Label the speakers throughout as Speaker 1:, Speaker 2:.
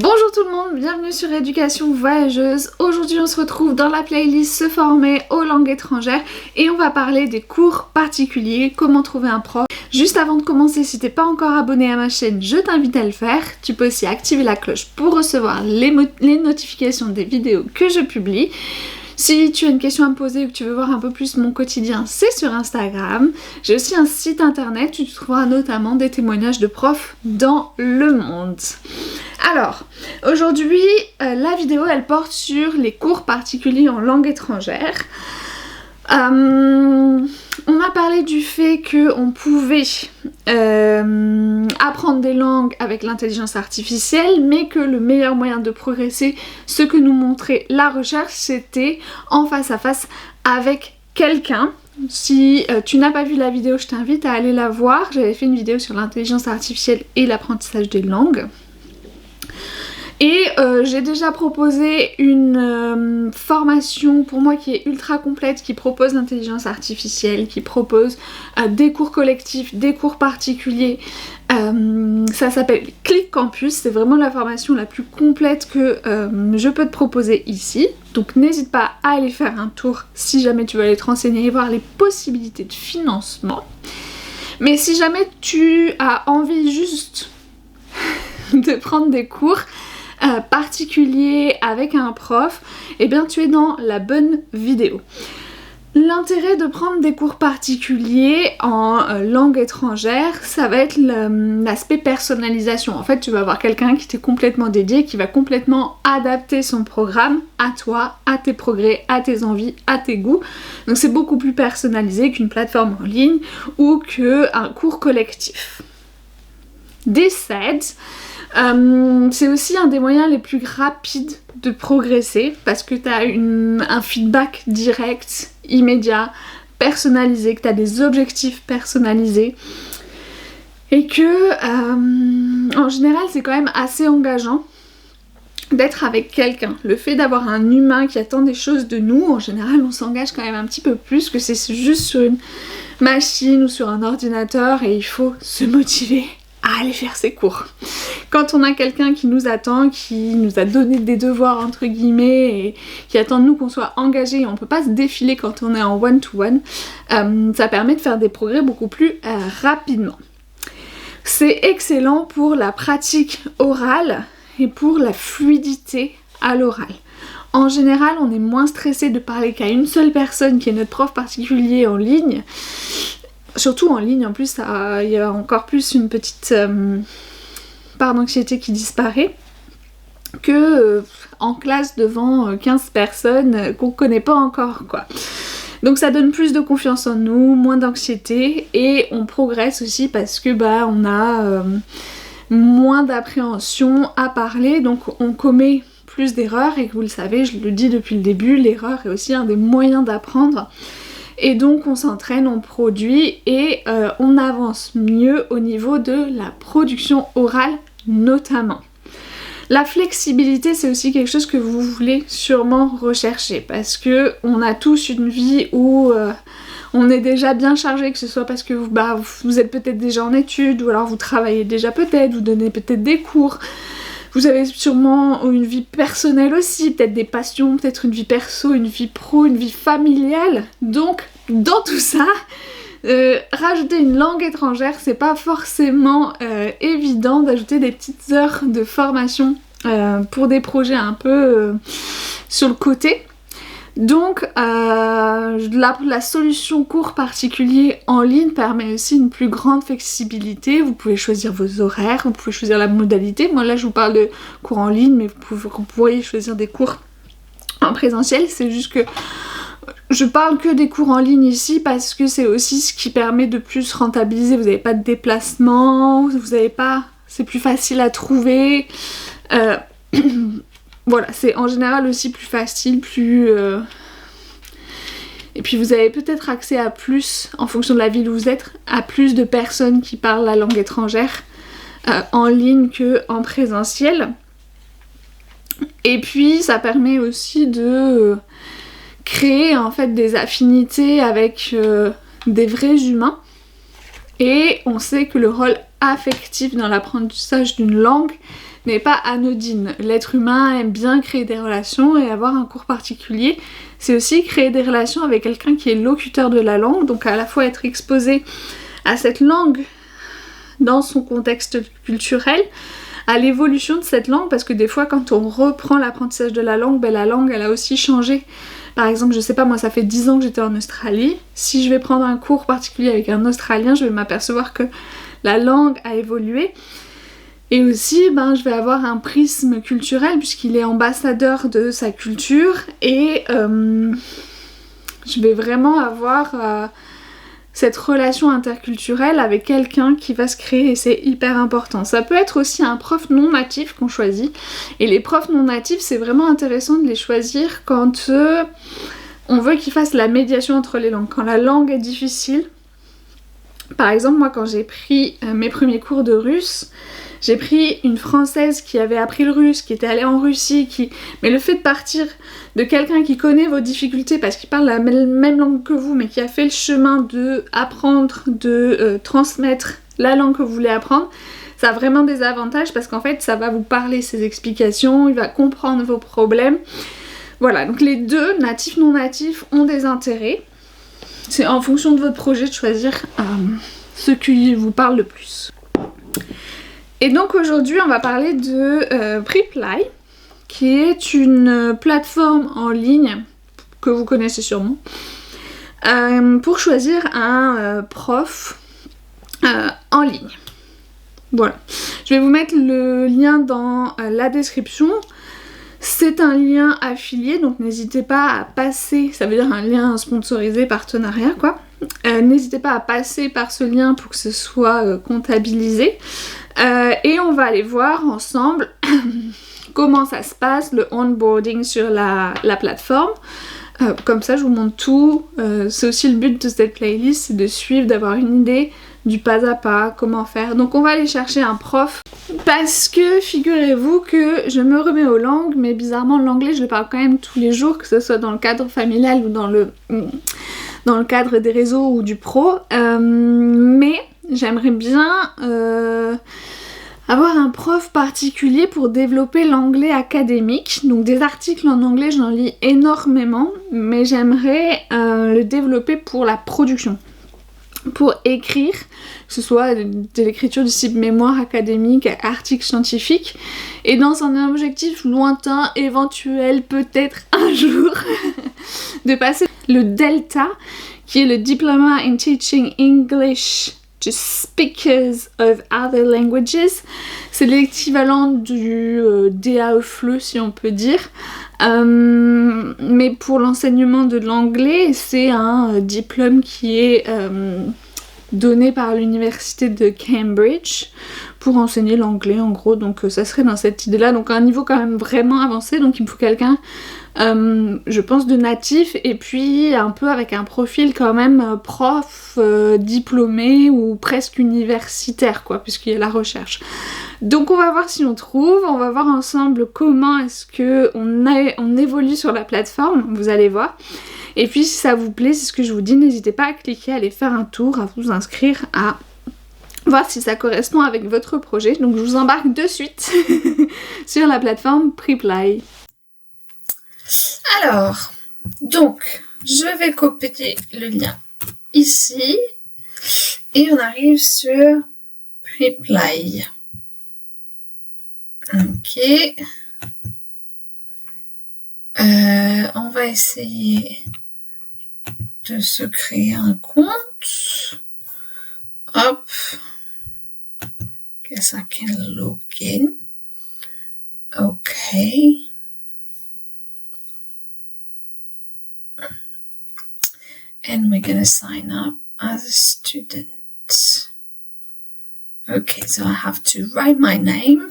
Speaker 1: Bonjour tout le monde, bienvenue sur Éducation Voyageuse. Aujourd'hui on se retrouve dans la playlist Se former aux langues étrangères et on va parler des cours particuliers, comment trouver un prof. Juste avant de commencer, si t'es pas encore abonné à ma chaîne, je t'invite à le faire. Tu peux aussi activer la cloche pour recevoir les notifications des vidéos que je publie. Si tu as une question à me poser ou que tu veux voir un peu plus mon quotidien, c'est sur Instagram. J'ai aussi un site internet où tu trouveras notamment des témoignages de profs dans le monde. Alors, aujourd'hui, la vidéo, elle porte sur les cours particuliers en langue étrangère. On a parlé du fait qu'on pouvait apprendre des langues avec l'intelligence artificielle, mais que le meilleur moyen de progresser, ce que nous montrait la recherche, c'était en face à face avec quelqu'un. Si tu n'as pas vu la vidéo, je t'invite à aller la voir. J'avais fait une vidéo sur l'intelligence artificielle et l'apprentissage des langues. Et j'ai déjà proposé une formation pour moi qui est ultra complète, qui propose l'intelligence artificielle, qui propose des cours collectifs, des cours particuliers. Ça s'appelle Click Campus, c'est vraiment la formation la plus complète que je peux te proposer ici. Donc n'hésite pas à aller faire un tour si jamais tu veux aller te renseigner et voir les possibilités de financement. Mais si jamais tu as envie juste de prendre des cours particulier avec un prof, et bien tu es dans la bonne vidéo. L'intérêt de prendre des cours particuliers en langue étrangère, ça va être l'aspect personnalisation. En fait, tu vas avoir quelqu'un qui t'est complètement dédié, qui va complètement adapter son programme à toi, à tes progrès, à tes envies, à tes goûts. Donc c'est beaucoup plus personnalisé qu'une plateforme en ligne ou qu'un cours collectif. This c'est aussi un des moyens les plus rapides de progresser parce que tu as un feedback direct, immédiat, personnalisé, que tu as des objectifs personnalisés et que en général c'est quand même assez engageant d'être avec quelqu'un. Le fait d'avoir un humain qui attend des choses de nous, en général on s'engage quand même un petit peu plus que c'est juste sur une machine ou sur un ordinateur et il faut se motiver à aller faire ses cours. Quand on a quelqu'un qui nous attend, qui nous a donné des devoirs entre guillemets et qui attend de nous qu'on soit engagés et on peut pas se défiler quand on est en one-to-one, ça permet de faire des progrès beaucoup plus rapidement. C'est excellent pour la pratique orale et pour la fluidité à l'oral. En général, on est moins stressé de parler qu'à une seule personne qui est notre prof particulier en ligne. Surtout en ligne, en plus, il y a encore plus une petite part d'anxiété qui disparaît que en classe devant 15 personnes qu'on connaît pas encore, quoi. Donc ça donne plus de confiance en nous, moins d'anxiété et on progresse aussi parce que on a moins d'appréhension à parler, donc on commet plus d'erreurs et que vous le savez, je le dis depuis le début, l'erreur est aussi un des moyens d'apprendre. Et donc on s'entraîne, on produit et on avance mieux au niveau de la production orale notamment. La flexibilité, c'est aussi quelque chose que vous voulez sûrement rechercher parce que on a tous une vie où on est déjà bien chargé, que ce soit parce que vous êtes peut-être déjà en études ou alors vous travaillez déjà peut-être, vous donnez peut-être des cours. Vous avez sûrement une vie personnelle aussi, peut-être des passions, peut-être une vie perso, une vie pro, une vie familiale. Donc, dans tout ça, rajouter une langue étrangère, c'est pas forcément évident d'ajouter des petites heures de formation pour des projets un peu sur le côté. Donc la solution cours particulier en ligne permet aussi une plus grande flexibilité. Vous pouvez choisir vos horaires, vous pouvez choisir la modalité. Moi là je vous parle de cours en ligne, mais vous pourriez choisir des cours en présentiel. C'est juste que je parle que des cours en ligne ici parce que c'est aussi ce qui permet de plus rentabiliser. Vous n'avez pas de déplacement, c'est plus facile à trouver. Voilà, c'est en général aussi plus facile, et puis vous avez peut-être accès à plus, en fonction de la ville où vous êtes, à plus de personnes qui parlent la langue étrangère en ligne qu'en présentiel. Et puis ça permet aussi de créer en fait des affinités avec des vrais humains Et on sait que le rôle affectif dans l'apprentissage d'une langue n'est pas anodine. L'être humain aime bien créer des relations et avoir un cours particulier. C'est aussi créer des relations avec quelqu'un qui est locuteur de la langue, donc à la fois être exposé à cette langue dans son contexte culturel, à l'évolution de cette langue, parce que des fois quand on reprend l'apprentissage de la langue, la langue elle a aussi changé. Par exemple, je sais pas, moi ça fait 10 ans que j'étais en Australie. Si je vais prendre un cours particulier avec un Australien, je vais m'apercevoir que la langue a évolué. Et aussi, je vais avoir un prisme culturel puisqu'il est ambassadeur de sa culture et je vais vraiment avoir cette relation interculturelle avec quelqu'un qui va se créer et c'est hyper important. Ça peut être aussi un prof non natif qu'on choisit. Et les profs non natifs, c'est vraiment intéressant de les choisir quand on veut qu'ils fassent la médiation entre les langues. Quand la langue est difficile. Par exemple, moi quand j'ai pris mes premiers cours de russe, j'ai pris une Française qui avait appris le russe, qui était allée en Russie, mais le fait de partir de quelqu'un qui connaît vos difficultés parce qu'il parle la même langue que vous, mais qui a fait le chemin de apprendre, de transmettre la langue que vous voulez apprendre, ça a vraiment des avantages parce qu'en fait, ça va vous parler ses explications, il va comprendre vos problèmes. Voilà, donc les deux, natifs, non natifs, ont des intérêts. C'est en fonction de votre projet de choisir ce qui vous parle le plus. Et donc aujourd'hui on va parler de Preply, qui est une plateforme en ligne que vous connaissez sûrement, pour choisir un prof en ligne. Voilà, je vais vous mettre le lien dans la description. C'est un lien affilié, donc n'hésitez pas à passer, ça veut dire un lien sponsorisé, partenariat quoi. N'hésitez pas à passer par ce lien pour que ce soit comptabilisé. Et on va aller voir ensemble comment ça se passe, le onboarding sur la plateforme. Comme ça je vous montre tout. C'est aussi le but de cette playlist, c'est de suivre, d'avoir une idée du pas à pas, comment faire. Donc on va aller chercher un prof parce que figurez-vous que je me remets aux langues, mais bizarrement l'anglais je le parle quand même tous les jours, que ce soit dans le cadre familial ou dans le cadre des réseaux ou du pro, mais j'aimerais bien avoir un prof particulier pour développer l'anglais académique. Donc des articles en anglais j'en lis énormément, mais j'aimerais le développer pour la production, pour écrire, que ce soit de l'écriture du type mémoire académique, article scientifique, et dans un objectif lointain, éventuel, peut-être un jour, de passer le DELTA, qui est le Diploma in Teaching English to Speakers of Other Languages. C'est l'équivalent du DAE-FLE si on peut dire. Mais pour l'enseignement de l'anglais, c'est un diplôme qui est donné par l'université de Cambridge pour enseigner l'anglais en gros, donc ça serait dans cette idée là, donc un niveau quand même vraiment avancé, donc il me faut quelqu'un je pense de natif et puis un peu avec un profil quand même prof diplômé ou presque universitaire quoi, puisqu'il y a la recherche. Donc on va voir si on trouve, on va voir ensemble comment est-ce que on évolue sur la plateforme, vous allez voir. Et puis si ça vous plaît, c'est ce que je vous dis, n'hésitez pas à cliquer, à aller faire un tour, à vous inscrire, à voir si ça correspond avec votre projet. Donc je vous embarque de suite sur la plateforme Preply. Alors, donc, je vais copier le lien ici et on arrive sur Preply. Ok. On va essayer de se créer un compte. Hop. Guess I can log in. Okay. And we're going to sign up as a student. Okay, so I have to write my name,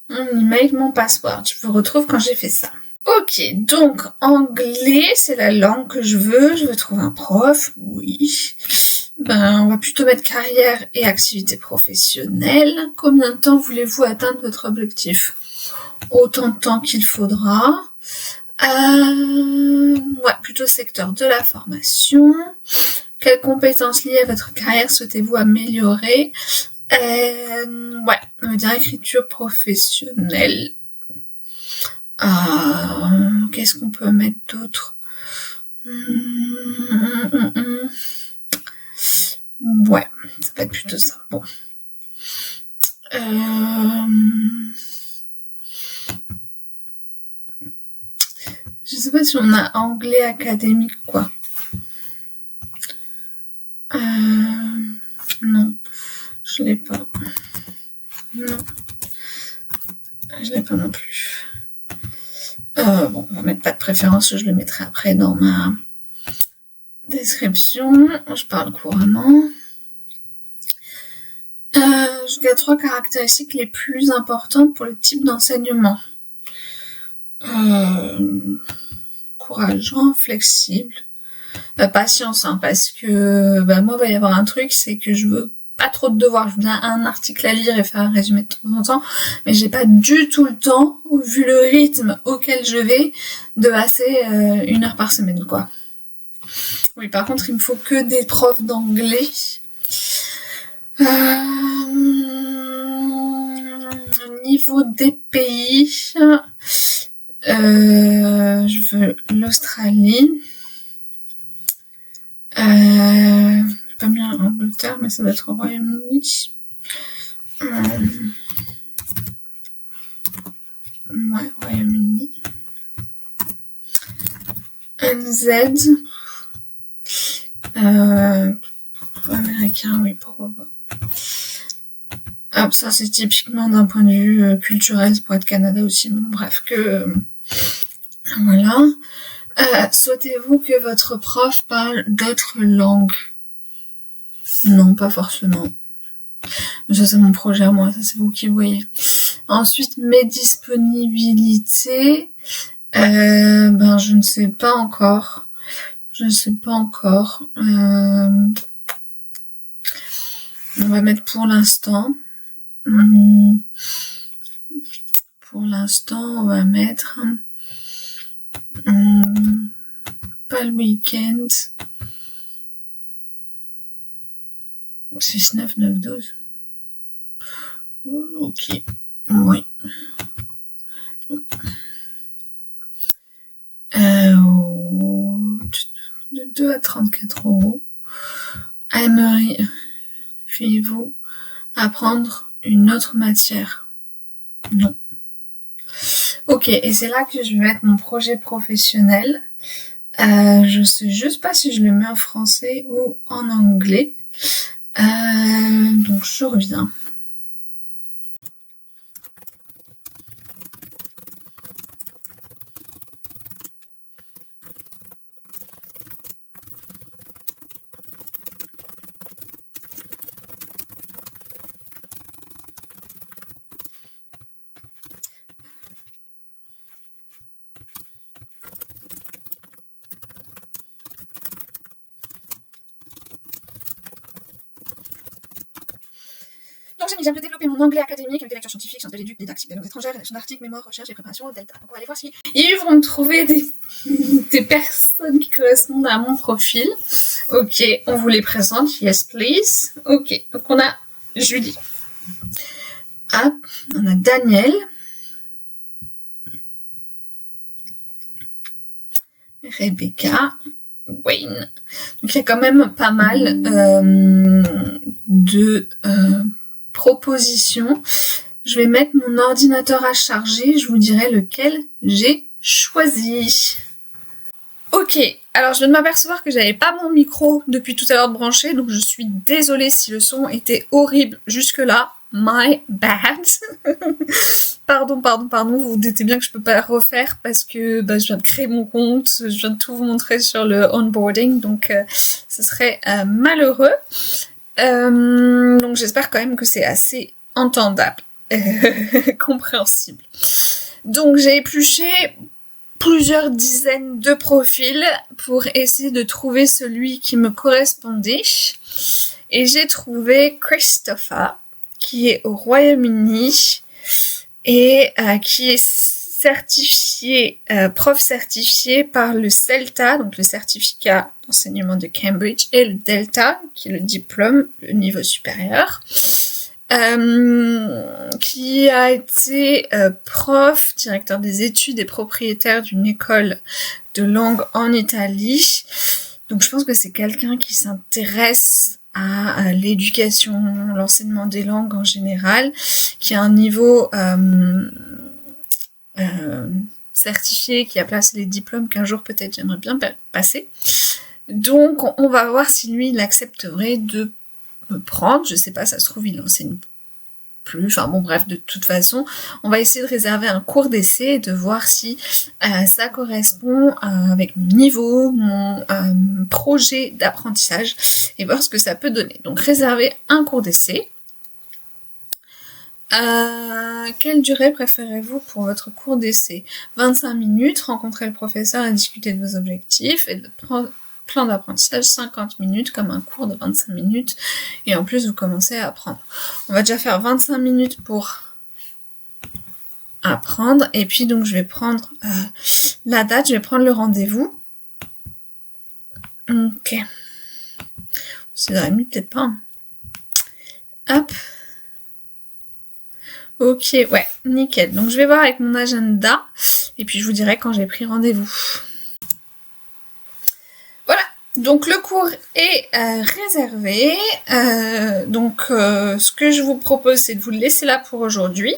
Speaker 1: mon email, mon password. Je vous retrouve quand j'ai fait ça. Ok, donc anglais, c'est la langue que je veux. Je veux trouver un prof, oui. On va plutôt mettre carrière et activité professionnelle. Combien de temps voulez-vous atteindre votre objectif? Autant de temps qu'il faudra. Ouais, plutôt secteur de la formation. Quelles compétences liées à votre carrière souhaitez-vous améliorer? Ouais, on veut dire écriture professionnelle. Qu'est-ce qu'on peut mettre d'autre? Ouais, ça va être plutôt ça. Bon. Je sais pas si on a anglais académique, quoi. Non, je l'ai pas. Non, je l'ai pas non plus. Bon, on va mettre pas de préférence, je le mettrai après dans ma description. Je parle couramment. Je garde 3 caractéristiques les plus importantes pour le type d'enseignement. Courageant, flexible, patience, hein, parce que moi, il va y avoir un truc, c'est que je veux pas trop de devoirs. Je veux bien un article à lire et faire un résumé de temps en temps, mais j'ai pas du tout le temps, vu le rythme auquel je vais, de passer 1 heure par semaine, quoi. Oui, par contre, il me faut que des profs d'anglais. Au niveau des pays, je veux l'Australie. J'ai pas mis Angleterre, mais ça va être au Royaume-Uni. Ouais, Royaume-Uni. NZ. Américain, oui, pourquoi pas. Ça c'est typiquement d'un point de vue culturel, ça pourrait être Canada aussi, mais bref, voilà. Souhaitez-vous que votre prof parle d'autres langues? Non, pas forcément. Ça c'est mon projet à moi, ça c'est vous qui voyez. Ensuite, mes disponibilités, je ne sais pas encore. On va mettre pour l'instant. Pour l'instant, on va mettre pas le week-end. 6, 9, 9, 12. Ok. Oui. De 2 à 34 €. Aimeriez-vous apprendre une autre matière? Non. Ok, et c'est là que je vais mettre mon projet professionnel. Je sais juste pas si je le mets en français ou en anglais. Donc je reviens. Donc j'aimerais développer mon anglais académique avec des lectures scientifiques, sciences de l'éduc, didactique des langues étrangères, rédaction d'articles, mémoire, recherche et préparation, delta. Donc on va aller voir si ils vont me trouver des personnes qui correspondent à mon profil. Ok, on vous les présente, yes please. Ok, donc on a Julie. On a Daniel. Rebecca. Wayne. Donc il y a quand même pas mal de propositions. Je vais mettre mon ordinateur à charger, je vous dirai lequel j'ai choisi. Ok, alors je viens de m'apercevoir que j'avais pas mon micro depuis tout à l'heure branché, donc je suis désolée si le son était horrible jusque-là. My bad. Pardon, vous vous doutez bien que je peux pas refaire parce que je viens de créer mon compte, je viens de tout vous montrer sur le onboarding, donc ce serait malheureux. Donc j'espère quand même que c'est assez entendable, compréhensible. Donc j'ai épluché plusieurs dizaines de profils pour essayer de trouver celui qui me correspondait. Et j'ai trouvé Christopher, qui est au Royaume-Uni et qui est certifié, prof certifié par le CELTA, donc le certificat d'enseignement de Cambridge, et le DELTA, qui est le diplôme, le niveau supérieur, qui a été prof, directeur des études et propriétaire d'une école de langue en Italie. Donc je pense que c'est quelqu'un qui s'intéresse à l'éducation, l'enseignement des langues en général, qui a un niveau certifié, qui a placé les diplômes qu'un jour peut-être j'aimerais bien passer. Donc on va voir si lui il accepterait de me prendre, je sais pas, ça se trouve il enseigne plus, enfin bon bref, de toute façon on va essayer de réserver un cours d'essai et de voir si ça correspond avec mon niveau, mon projet d'apprentissage et voir ce que ça peut donner. Donc réserver un cours d'essai. Quelle durée préférez-vous pour votre cours d'essai? 25 minutes, rencontrer le professeur et discuter de vos objectifs, et de plan d'apprentissage 50 minutes comme un cours de 25 minutes, et en plus vous commencez à apprendre. On va déjà faire 25 minutes pour apprendre, et puis donc je vais prendre la date, je vais prendre le rendez-vous. Ok. 6h30 peut-être pas. Hop. Ok, ouais, nickel. Donc je vais voir avec mon agenda et puis je vous dirai quand j'ai pris rendez-vous. Voilà, donc le cours est réservé. Ce que je vous propose, c'est de vous le laisser là pour aujourd'hui.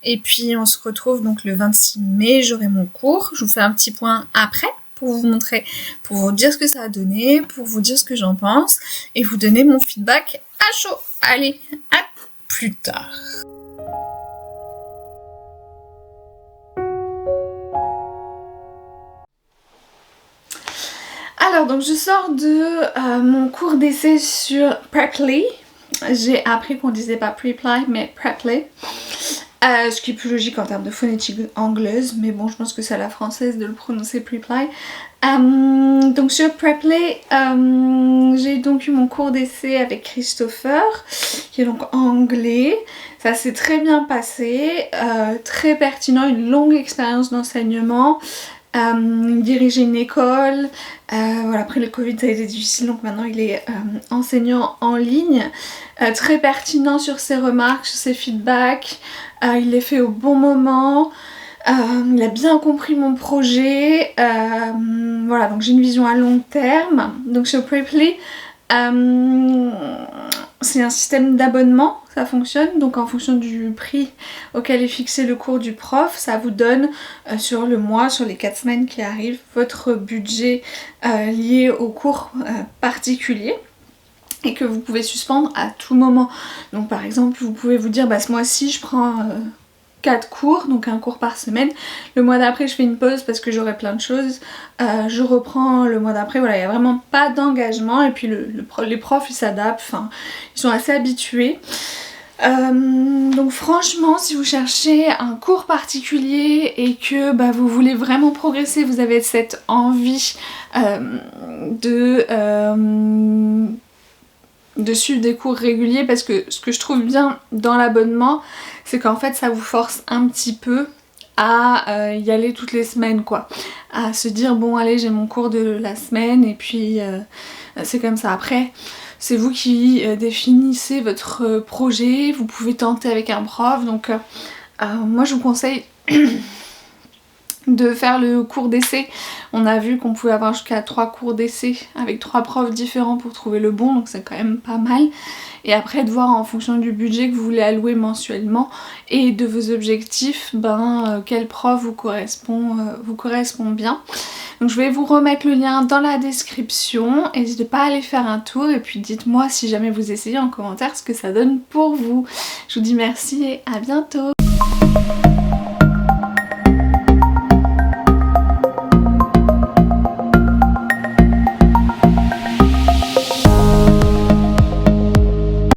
Speaker 1: Et puis on se retrouve donc le 26 mai, j'aurai mon cours. Je vous fais un petit point après pour vous montrer, pour vous dire ce que ça a donné, pour vous dire ce que j'en pense et vous donner mon feedback à chaud. Allez, à plus tard. Alors, donc je sors de mon cours d'essai sur Preply. J'ai appris qu'on disait pas Preply, mais Preply. Ce qui est plus logique en termes de phonétique anglaise, mais bon, je pense que c'est à la française de le prononcer Preply. Donc sur Preply, j'ai donc eu mon cours d'essai avec Christopher, qui est donc anglais. Ça s'est très bien passé, très pertinent, une longue expérience d'enseignement. Il dirigeait une école, voilà, après le Covid ça a été difficile, donc maintenant il est enseignant en ligne, très pertinent sur ses remarques, sur ses feedbacks, il les fait au bon moment, il a bien compris mon projet, voilà, donc j'ai une vision à long terme. Donc sur Preply, c'est un système d'abonnement, ça fonctionne, donc en fonction du prix auquel est fixé le cours du prof, ça vous donne sur le mois, sur les 4 semaines qui arrivent, votre budget lié au cours particulier et que vous pouvez suspendre à tout moment. Donc par exemple, vous pouvez vous dire, bah ce mois-ci je prends 4 cours, donc un cours par semaine. Le mois d'après je fais une pause parce que j'aurai plein de choses, je reprends le mois d'après, voilà, il n'y a vraiment pas d'engagement et puis les profs ils s'adaptent, enfin ils sont assez habitués. Donc franchement, si vous cherchez un cours particulier et que bah, vous voulez vraiment progresser, vous avez cette envie de suivre des cours réguliers, parce que ce que je trouve bien dans l'abonnement, c'est qu'en fait ça vous force un petit peu à y aller toutes les semaines, quoi, à se dire bon allez j'ai mon cours de la semaine et puis c'est comme ça. Après c'est vous qui définissez votre projet, vous pouvez tenter avec un prof, donc moi je vous conseille de faire le cours d'essai. On a vu qu'on pouvait avoir jusqu'à 3 cours d'essai avec 3 profs différents pour trouver le bon, donc c'est quand même pas mal. Et après de voir en fonction du budget que vous voulez allouer mensuellement et de vos objectifs, quel prof vous correspond bien. Donc je vais vous remettre le lien dans la description, n'hésitez pas à aller faire un tour et puis dites-moi si jamais vous essayez en commentaire ce que ça donne pour vous. Je vous dis merci et à bientôt.